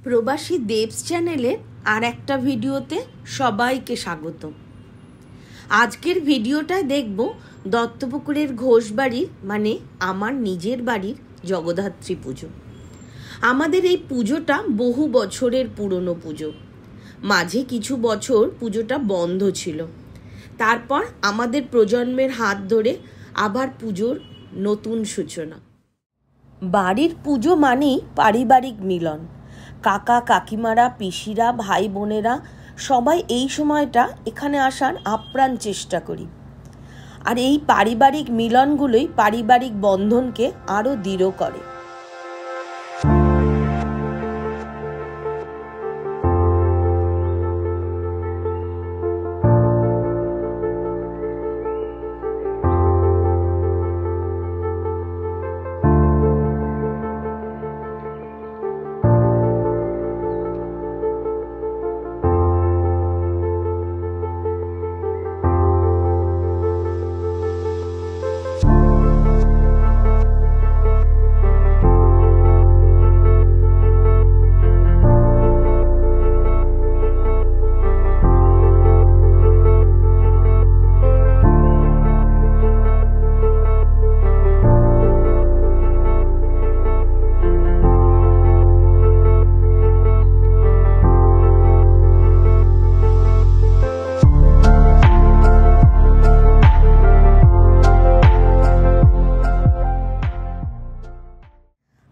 প্রবাসী দেবস চ্যানেলের আর একটা ভিডিওতে সবাইকে স্বাগত। আজকের ভিডিওটায় দেখব দত্তপুকুরের ঘোষবাড়ির মানে আমার নিজের বাড়ির জগদ্ধাত্রী পুজো। আমাদের এই পুজোটা বহু বছরের পুরনো পুজো। মাঝে কিছু বছর পুজোটা বন্ধ ছিল, তারপর আমাদের প্রজন্মের হাত ধরে আবার পুজোর নতুন সূচনা। বাড়ির পুজো মানেই পারিবারিক মিলন। কাকা কাকিমারা, পিসিরা, ভাই বোনেরা সবাই এই সময়টা এখানে আসার আপ্রাণ চেষ্টা করি। আর এই পারিবারিক মিলনগুলোই পারিবারিক বন্ধনকে আরও দৃঢ় করে।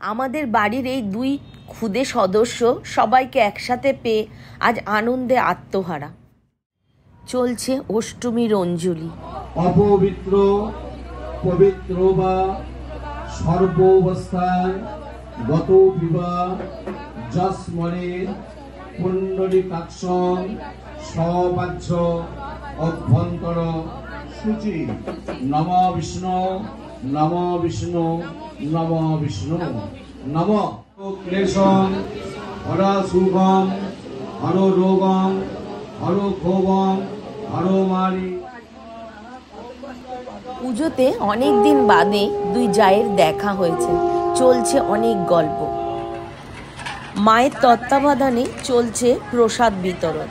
আমাদের বাড়ির এই দুই ক্ষুদে সদস্য সবাইকে একসাথে পেয়ে আজ আনন্দে আত্মহারা। চলছে অষ্টমীর অঞ্জলি। অপবিত্র পবিত্র বা সর্বাবস্থায় গত বিবাহ যস্মনে পুণ্ডরীকাক্ষং সবাহ্য অভ্যন্তর সূচি। নম বিষ্ণু নম বিষ্ণু নম বিষ্ণু নম ক্লেশং হর সুখং হর রোগং হর ক্ষোভং হর মারি। পুজোতে অনেক দিন বাদে দুই জায়ের দেখা হয়েছে। চলছে অনেক গল্প। মায়ের তত্ত্বাবধানে চলছে প্রসাদ বিতরণ।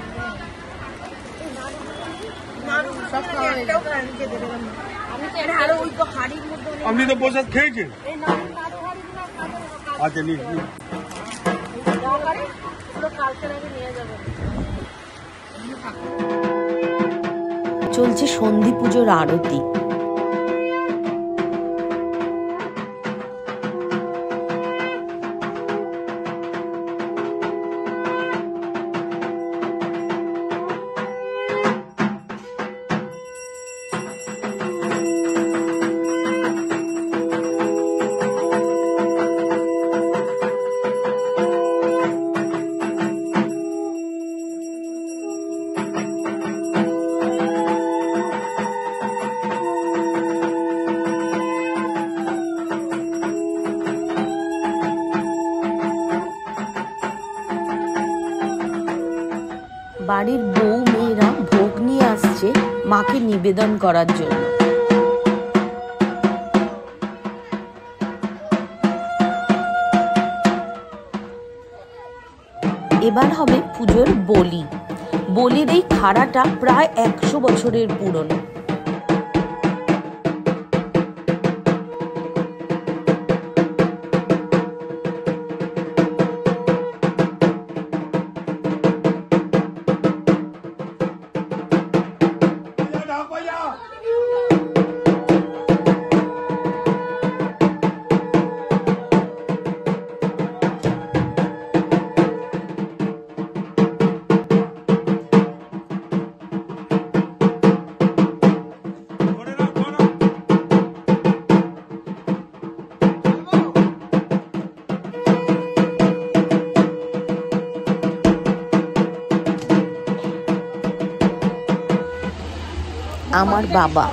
আপনি তো প্রসাদ খেয়েছেন? আচ্ছা, চলছে সন্ধি পুজোর আরতি। বাড়ির বউ মেয়েরা ভোগ নিয়ে আসছে মাকে নিবেদন করার জন্য। এবার হবে পুজোর বলি। বলির এই খাড়াটা প্রায় 100 বছরের পুরনো। আমার বাবা।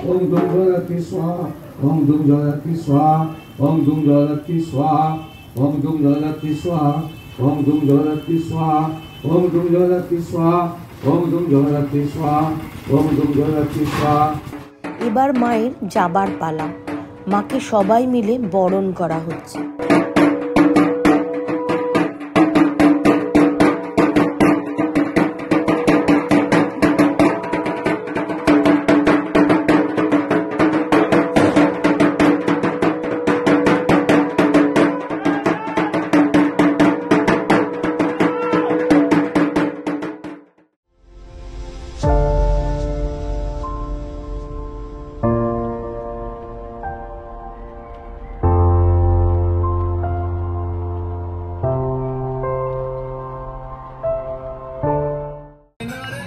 ওম দুম জগতি স্বাহা ওম দুম জগতি স্বাহা ওম দুম জগতি স্বাহা ওম দুম জগতি স্বাহা ওম দুম জগতি স্বাহা ওম দুম জগতি স্বাহা ওম দুম জগতি স্বাহা ওম দুম জগতি স্বাহা। এবার মায়ের যাবার পালা। মাকে সবাই মিলে বরণ করা হচ্ছে।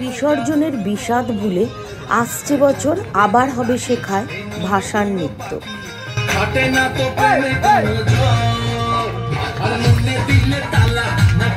বিসর্জনের বিষাদ ভুলে আসছে বছর আবার হবে শেখায় ভাষার নৃত্য। ঘটে না তো প্রেমে কোনো ঝড়, আর মনে দিলে তালা না